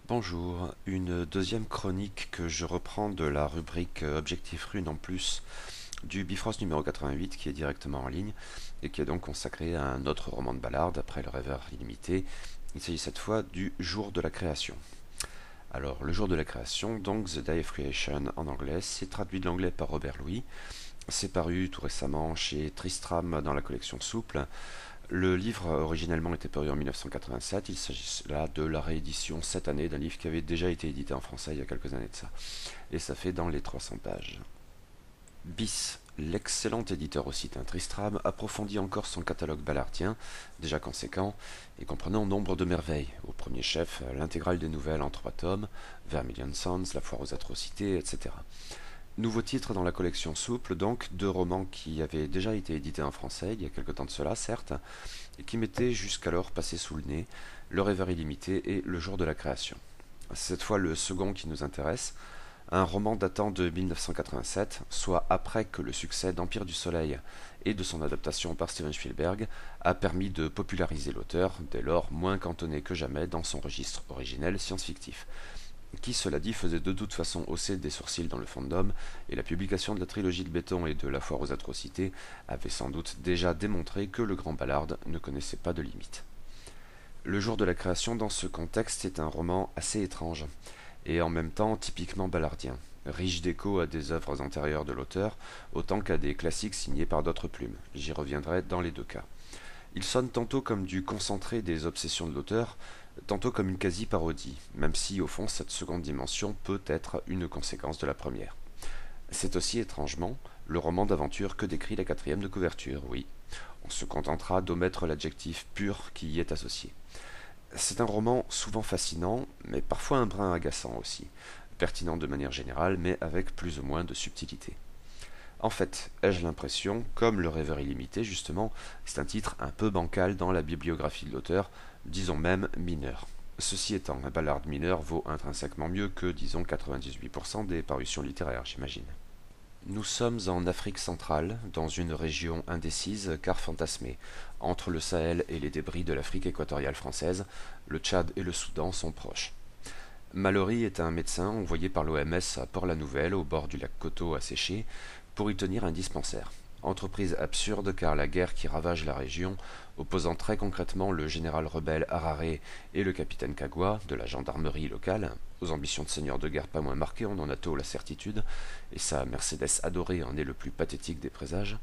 Bonjour, une deuxième chronique que je reprends de la rubrique Objectif Rune en plus du Bifrost numéro 88 qui est directement en ligne et qui est donc consacré à un autre roman de Ballard après Le Rêveur illimité. Il s'agit cette fois du Jour de la création. Alors, le Jour de la création, donc The Day of Creation en anglais, c'est traduit de l'anglais par Robert Louis. C'est paru tout récemment chez Tristram dans la collection Souple. Le livre originellement était paru en 1987, il s'agit là de la réédition cette année d'un livre qui avait déjà été édité en français il y a quelques années de ça, et ça fait dans les 300 pages. Bis, l'excellent éditeur au site Tristram, approfondit encore son catalogue ballardien, déjà conséquent, et comprenant nombre de merveilles, au premier chef l'intégrale des nouvelles en 3 tomes, Vermilion Sons, La foire aux atrocités, etc. Nouveau titre dans la collection Souple, donc, deux romans qui avaient déjà été édités en français il y a quelque temps de cela, certes, et qui m'étaient jusqu'alors passés sous le nez, Le Rêveur illimité et Le Jour de la création. C'est cette fois le second qui nous intéresse, un roman datant de 1987, soit après que le succès d'Empire du Soleil et de son adaptation par Steven Spielberg a permis de populariser l'auteur, dès lors moins cantonné que jamais dans son registre originel science-fictif qui, cela dit, faisait de toute façon hausser des sourcils dans le fandom, et la publication de la trilogie de béton et de La foire aux atrocités avait sans doute déjà démontré que le grand Ballard ne connaissait pas de limite. Le jour de la création dans ce contexte est un roman assez étrange, et en même temps typiquement ballardien, riche d'échos à des œuvres antérieures de l'auteur, autant qu'à des classiques signés par d'autres plumes. J'y reviendrai dans les deux cas. Il sonne tantôt comme du concentré des obsessions de l'auteur, tantôt comme une quasi-parodie, même si au fond cette seconde dimension peut être une conséquence de la première. C'est aussi étrangement le roman d'aventure que décrit la quatrième de couverture, oui. On se contentera d'omettre l'adjectif pur qui y est associé. C'est un roman souvent fascinant, mais parfois un brin agaçant aussi, pertinent de manière générale, mais avec plus ou moins de subtilité. En fait, ai-je l'impression, comme Le Rêveur illimité justement, c'est un titre un peu bancal dans la bibliographie de l'auteur, disons même mineur. Ceci étant, un Ballard mineur vaut intrinsèquement mieux que, disons, 98% des parutions littéraires, j'imagine. Nous sommes en Afrique centrale, dans une région indécise car fantasmée. Entre le Sahel et les débris de l'Afrique équatoriale française, le Tchad et le Soudan sont proches. Mallory est un médecin envoyé par l'OMS à Port-la-Nouvelle, au bord du lac Coteau asséché, pour y tenir un dispensaire. Entreprise absurde car la guerre qui ravage la région, opposant très concrètement le général rebelle Hararé et le capitaine Kagwa de la gendarmerie locale, aux ambitions de seigneur de guerre pas moins marquées, on en a tôt la certitude, et sa Mercedes adorée en est le plus pathétique des présages.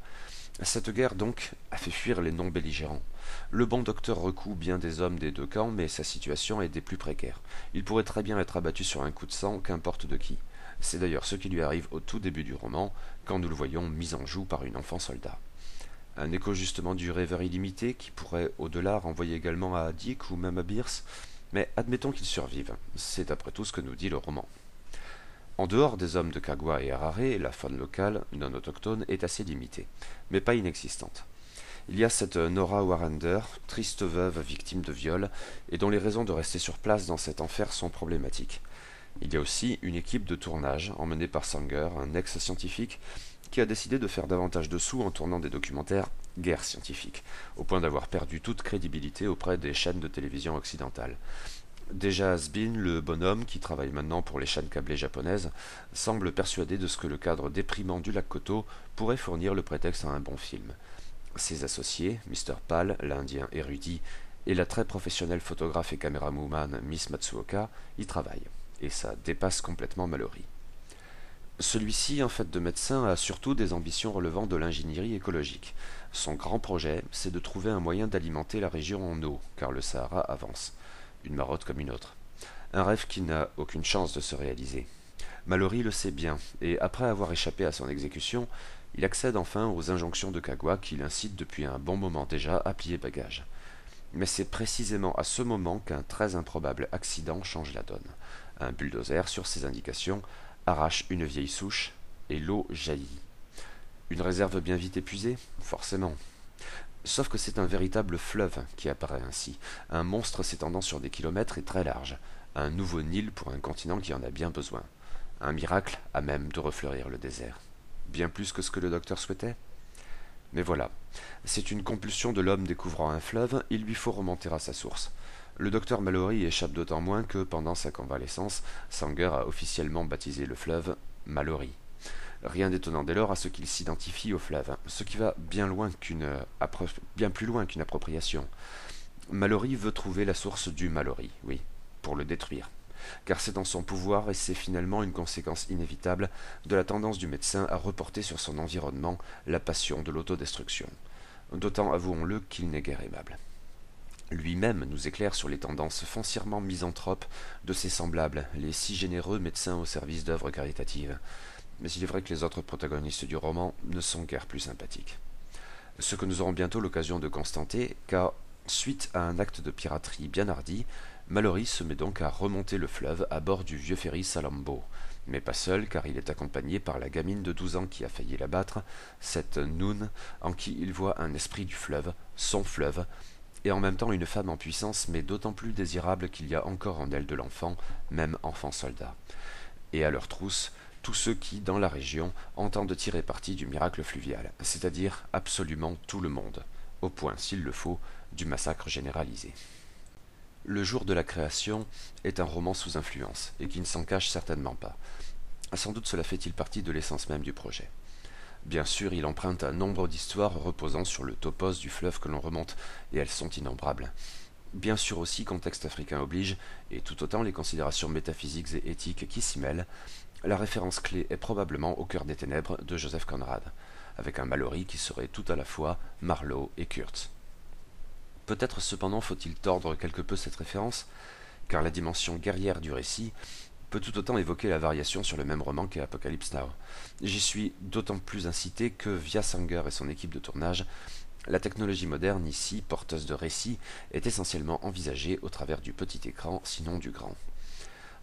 Cette guerre, donc, a fait fuir les non-belligérants. Le bon docteur recoue bien des hommes des deux camps, mais sa situation est des plus précaires. Il pourrait très bien être abattu sur un coup de sang, qu'importe de qui. C'est d'ailleurs ce qui lui arrive au tout début du roman, quand nous le voyons mis en joue par une enfant soldat. Un écho justement du Rêveur illimité, qui pourrait au-delà renvoyer également à Dick ou même à Bierce, mais admettons qu'il survive. C'est après tout ce que nous dit le roman. En dehors des hommes de Kagwa et Harare, la faune locale, non autochtone, est assez limitée, mais pas inexistante. Il y a cette Nora Warrender, triste veuve victime de viol, et dont les raisons de rester sur place dans cet enfer sont problématiques. Il y a aussi une équipe de tournage, emmenée par Sanger, un ex-scientifique, qui a décidé de faire davantage de sous en tournant des documentaires guerre scientifique, au point d'avoir perdu toute crédibilité auprès des chaînes de télévision occidentales. Déjà has-been, le bonhomme, qui travaille maintenant pour les chaînes câblées japonaises, semble persuadé de ce que le cadre déprimant du lac Koto pourrait fournir le prétexte à un bon film. Ses associés, Mr. Pal, l'Indien érudit, et la très professionnelle photographe et camérawoman Miss Matsuoka y travaillent, et ça dépasse complètement Mallory. Celui-ci, en fait de médecin, a surtout des ambitions relevant de l'ingénierie écologique. Son grand projet, c'est de trouver un moyen d'alimenter la région en eau, car le Sahara avance. Une marotte comme une autre. Un rêve qui n'a aucune chance de se réaliser. Mallory le sait bien, et après avoir échappé à son exécution, il accède enfin aux injonctions de Kagwa qui l'incitent depuis un bon moment déjà à plier bagage. Mais c'est précisément à ce moment qu'un très improbable accident change la donne. Un bulldozer, sur ses indications, arrache une vieille souche, et l'eau jaillit. Une réserve bien vite épuisée? Forcément. Sauf que c'est un véritable fleuve qui apparaît ainsi, un monstre s'étendant sur des kilomètres et très large, un nouveau Nil pour un continent qui en a bien besoin, un miracle à même de refleurir le désert. Bien plus que ce que le docteur souhaitait. Mais voilà, c'est une compulsion de l'homme découvrant un fleuve, il lui faut remonter à sa source. Le docteur Mallory échappe d'autant moins que, pendant sa convalescence, Sanger a officiellement baptisé le fleuve Mallory. Rien d'étonnant dès lors à ce qu'il s'identifie au fleuve, ce qui va bien plus loin qu'une appropriation. Mallory veut trouver la source du Mallory, oui, pour le détruire. Car c'est dans son pouvoir et c'est finalement une conséquence inévitable de la tendance du médecin à reporter sur son environnement la passion de l'autodestruction. D'autant, avouons-le, qu'il n'est guère aimable. Lui-même nous éclaire sur les tendances foncièrement misanthropes de ses semblables, les si généreux médecins au service d'œuvres caritatives. Mais il est vrai que les autres protagonistes du roman ne sont guère plus sympathiques. Ce que nous aurons bientôt l'occasion de constater, car, suite à un acte de piraterie bien hardi, Mallory se met donc à remonter le fleuve à bord du vieux ferry Salammbô, mais pas seul car il est accompagné par la gamine de 12 ans qui a failli l'abattre, cette Noon, en qui il voit un esprit du fleuve, son fleuve, et en même temps une femme en puissance mais d'autant plus désirable qu'il y a encore en elle de l'enfant, même enfant soldat. Et à leur trousse, tous ceux qui, dans la région, entendent tirer parti du miracle fluvial, c'est-à-dire absolument tout le monde, au point, s'il le faut, du massacre généralisé. Le jour de la création est un roman sous influence, et qui ne s'en cache certainement pas. Sans doute cela fait-il partie de l'essence même du projet. Bien sûr, il emprunte un nombre d'histoires reposant sur le topos du fleuve que l'on remonte, et elles sont innombrables. Bien sûr aussi, contexte africain oblige, et tout autant les considérations métaphysiques et éthiques qui s'y mêlent, la référence clé est probablement Au cœur des ténèbres de Joseph Conrad, avec un Mallory qui serait tout à la fois Marlowe et Kurtz. Peut-être cependant faut-il tordre quelque peu cette référence, car la dimension guerrière du récit peut tout autant évoquer la variation sur le même roman qu'est Apocalypse Now. J'y suis d'autant plus incité que, via Sanger et son équipe de tournage, la technologie moderne ici, porteuse de récits, est essentiellement envisagée au travers du petit écran, sinon du grand.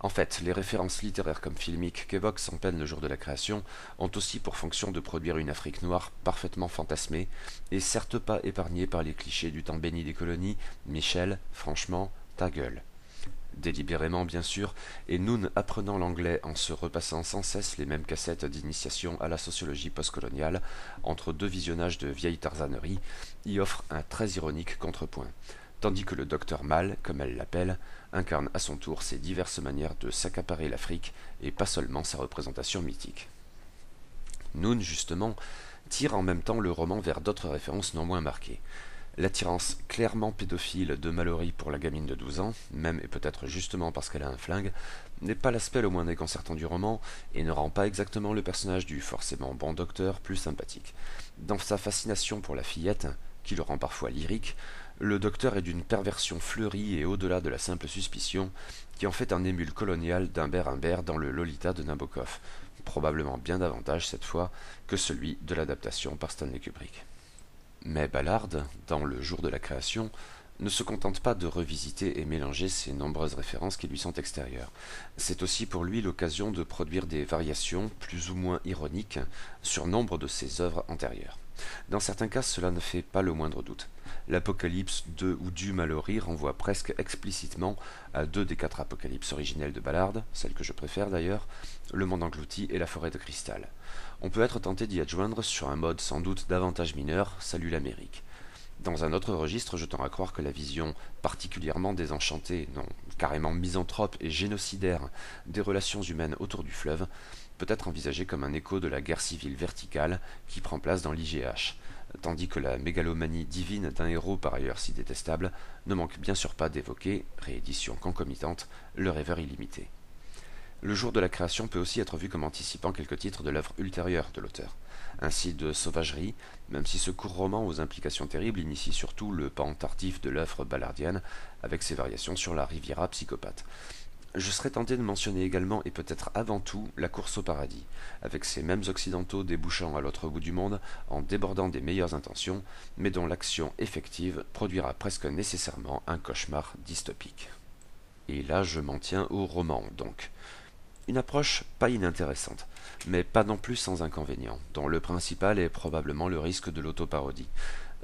En fait, les références littéraires comme filmiques qu'évoque sans peine le jour de la création ont aussi pour fonction de produire une Afrique noire parfaitement fantasmée, et certes pas épargnée par les clichés du temps béni des colonies, Michel, franchement, ta gueule. Délibérément bien sûr, et Noon apprenant l'anglais en se repassant sans cesse les mêmes cassettes d'initiation à la sociologie postcoloniale, entre deux visionnages de vieilles tarzaneries, y offre un très ironique contrepoint, tandis que le docteur Mal, comme elle l'appelle, incarne à son tour ses diverses manières de s'accaparer l'Afrique, et pas seulement sa représentation mythique. Noon, justement, tire en même temps le roman vers d'autres références non moins marquées. L'attirance clairement pédophile de Mallory pour la gamine de 12 ans, même et peut-être justement parce qu'elle a un flingue, n'est pas l'aspect le moins déconcertant du roman et ne rend pas exactement le personnage du forcément bon docteur plus sympathique. Dans sa fascination pour la fillette, qui le rend parfois lyrique, le docteur est d'une perversion fleurie et au-delà de la simple suspicion, qui en fait un émule colonial d'Humbert dans le Lolita de Nabokov, probablement bien davantage cette fois que celui de l'adaptation par Stanley Kubrick. Mais Ballard, dans Le jour de la création, ne se contente pas de revisiter et mélanger ces nombreuses références qui lui sont extérieures. C'est aussi pour lui l'occasion de produire des variations plus ou moins ironiques sur nombre de ses œuvres antérieures. Dans certains cas, cela ne fait pas le moindre doute. L'Apocalypse de ou du Mallory renvoie presque explicitement à deux des quatre apocalypses originelles de Ballard, celle que je préfère d'ailleurs, Le monde englouti et La forêt de cristal. On peut être tenté d'y adjoindre sur un mode sans doute davantage mineur, Salut l'Amérique. Dans un autre registre, je tends à croire que la vision particulièrement désenchantée, non, carrément misanthrope et génocidaire des relations humaines autour du fleuve peut être envisagée comme un écho de la guerre civile verticale qui prend place dans l'IGH, tandis que la mégalomanie divine d'un héros par ailleurs si détestable ne manque bien sûr pas d'évoquer, réédition concomitante, le rêveur illimité. Le jour de la création peut aussi être vu comme anticipant quelques titres de l'œuvre ultérieure de l'auteur. Ainsi de Sauvagerie, même si ce court roman aux implications terribles initie surtout le pan tardif de l'œuvre ballardienne, avec ses variations sur la Riviera psychopathe. Je serais tenté de mentionner également et peut-être avant tout La course au paradis, avec ces mêmes occidentaux débouchant à l'autre bout du monde en débordant des meilleures intentions, mais dont l'action effective produira presque nécessairement un cauchemar dystopique. Et là je m'en tiens au roman donc. Une approche pas inintéressante, mais pas non plus sans inconvénients, dont le principal est probablement le risque de l'autoparodie.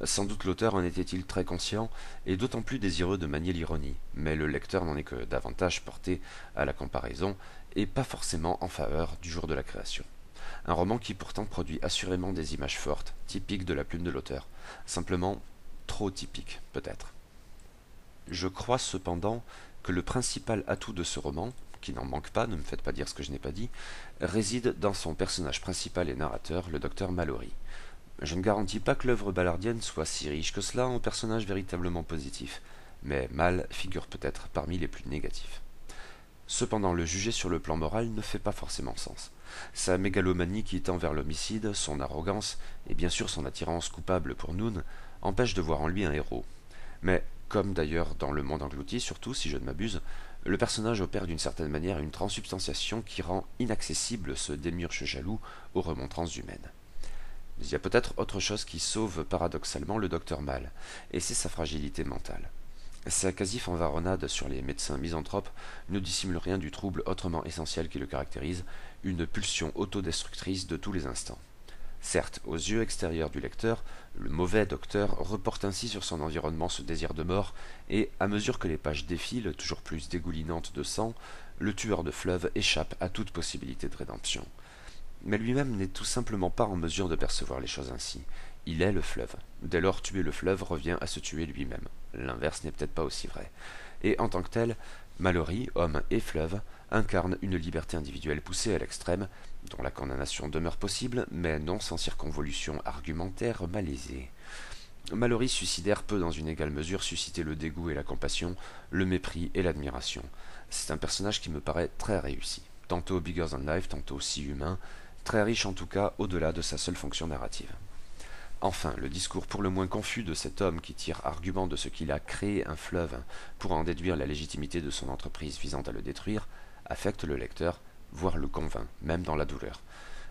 Sans doute l'auteur en était-il très conscient, et d'autant plus désireux de manier l'ironie, mais le lecteur n'en est que davantage porté à la comparaison, et pas forcément en faveur du jour de la création. Un roman qui pourtant produit assurément des images fortes, typiques de la plume de l'auteur, simplement trop typiques peut-être. Je crois cependant que le principal atout de ce roman, qui n'en manque pas, ne me faites pas dire ce que je n'ai pas dit, réside dans son personnage principal et narrateur, le docteur Mallory. Je ne garantis pas que l'œuvre ballardienne soit si riche que cela en personnages véritablement positifs, mais Mal figure peut-être parmi les plus négatifs. Cependant, le juger sur le plan moral ne fait pas forcément sens. Sa mégalomanie qui tend vers l'homicide, son arrogance, et bien sûr son attirance coupable pour Noon, empêchent de voir en lui un héros. Mais, comme d'ailleurs dans Le Monde Englouti, surtout si je ne m'abuse, le personnage opère d'une certaine manière une transsubstantiation qui rend inaccessible ce démiurge jaloux aux remontrances humaines. Mais il y a peut-être autre chose qui sauve paradoxalement le docteur Mal, et c'est sa fragilité mentale. Sa quasi-fanfaronnade sur les médecins misanthropes ne dissimule rien du trouble autrement essentiel qui le caractérise, une pulsion autodestructrice de tous les instants. Certes, aux yeux extérieurs du lecteur, le mauvais docteur reporte ainsi sur son environnement ce désir de mort, et, à mesure que les pages défilent, toujours plus dégoulinantes de sang, le tueur de fleuve échappe à toute possibilité de rédemption. Mais lui-même n'est tout simplement pas en mesure de percevoir les choses ainsi. Il est le fleuve. Dès lors, tuer le fleuve revient à se tuer lui-même. L'inverse n'est peut-être pas aussi vrai. Et en tant que tel, Mallory, homme et fleuve, incarne une liberté individuelle poussée à l'extrême, dont la condamnation demeure possible, mais non sans circonvolution argumentaire malaisée. Mallory suicidaire peut dans une égale mesure susciter le dégoût et la compassion, le mépris et l'admiration. C'est un personnage qui me paraît très réussi, tantôt bigger than life, tantôt si humain, très riche en tout cas au-delà de sa seule fonction narrative. Enfin, le discours pour le moins confus de cet homme qui tire argument de ce qu'il a créé un fleuve pour en déduire la légitimité de son entreprise visant à le détruire, affecte le lecteur, voire le convainc, même dans la douleur.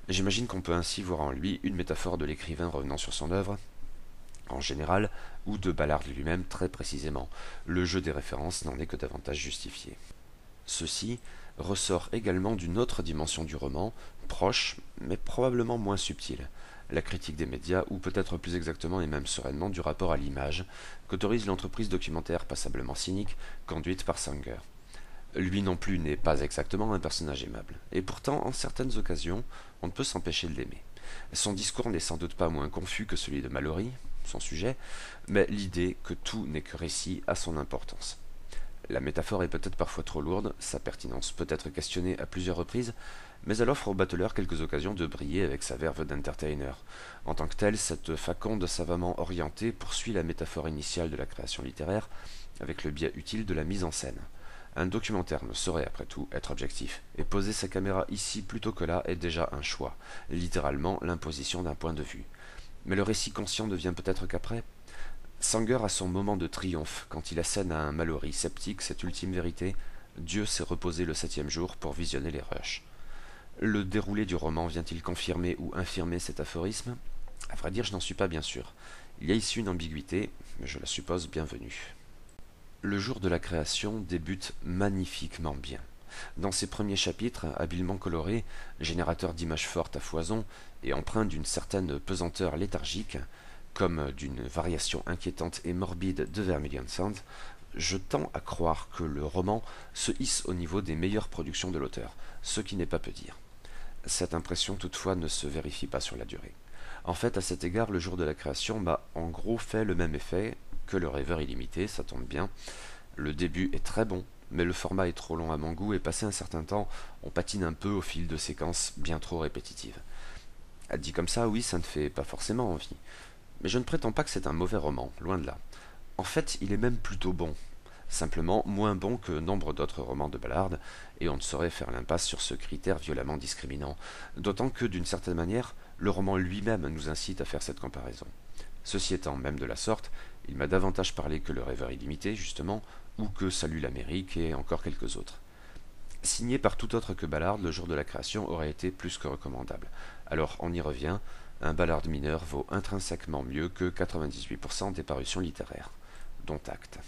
J'imagine qu'on peut ainsi voir en lui une métaphore de l'écrivain revenant sur son œuvre, en général, ou de Ballard lui-même très précisément. Le jeu des références n'en est que davantage justifié. Ceci ressort également d'une autre dimension du roman, proche, mais probablement moins subtile, la critique des médias, ou peut-être plus exactement et même sereinement du rapport à l'image, qu'autorise l'entreprise documentaire passablement cynique, conduite par Sanger. Lui non plus n'est pas exactement un personnage aimable, et pourtant, en certaines occasions, on ne peut s'empêcher de l'aimer. Son discours n'est sans doute pas moins confus que celui de Mallory, son sujet, mais l'idée que tout n'est que récit a son importance. La métaphore est peut-être parfois trop lourde, sa pertinence peut être questionnée à plusieurs reprises, mais elle offre au battleur quelques occasions de briller avec sa verve d'entertainer. En tant que telle, cette faconde savamment orientée poursuit la métaphore initiale de la création littéraire, avec le biais utile de la mise en scène. Un documentaire ne saurait après tout être objectif, et poser sa caméra ici plutôt que là est déjà un choix, littéralement l'imposition d'un point de vue. Mais le récit conscient ne vient peut-être qu'après. Sanger a son moment de triomphe quand il assène à un Mallory sceptique cette ultime vérité: Dieu s'est reposé le 7e jour pour visionner les rushs. Le déroulé du roman vient-il confirmer ou infirmer cet aphorisme? À vrai dire, je n'en suis pas bien sûr. Il y a ici une ambiguïté, mais je la suppose bienvenue. Le jour de la création débute magnifiquement bien. Dans ses premiers chapitres, habilement colorés, générateurs d'images fortes à foison et empreints d'une certaine pesanteur léthargique, comme d'une variation inquiétante et morbide de Vermilion Sound, je tends à croire que le roman se hisse au niveau des meilleures productions de l'auteur, ce qui n'est pas peu dire. Cette impression toutefois ne se vérifie pas sur la durée. En fait, à cet égard, le jour de la création m'a en gros fait le même effet que le rêveur illimité, ça tombe bien. Le début est très bon, mais le format est trop long à mon goût et passé un certain temps, on patine un peu au fil de séquences bien trop répétitives. Dit comme ça, oui, ça ne fait pas forcément envie. Mais je ne prétends pas que c'est un mauvais roman, loin de là. En fait, il est même plutôt bon. Simplement moins bon que nombre d'autres romans de Ballard, et on ne saurait faire l'impasse sur ce critère violemment discriminant, d'autant que, d'une certaine manière, le roman lui-même nous incite à faire cette comparaison. Ceci étant même de la sorte, il m'a davantage parlé que Le Rêveur illimité, justement, ou que Salut l'Amérique et encore quelques autres. Signé par tout autre que Ballard, Le Jour de la Création aurait été plus que recommandable. Alors on y revient, un Ballard mineur vaut intrinsèquement mieux que 98% des parutions littéraires, dont acte.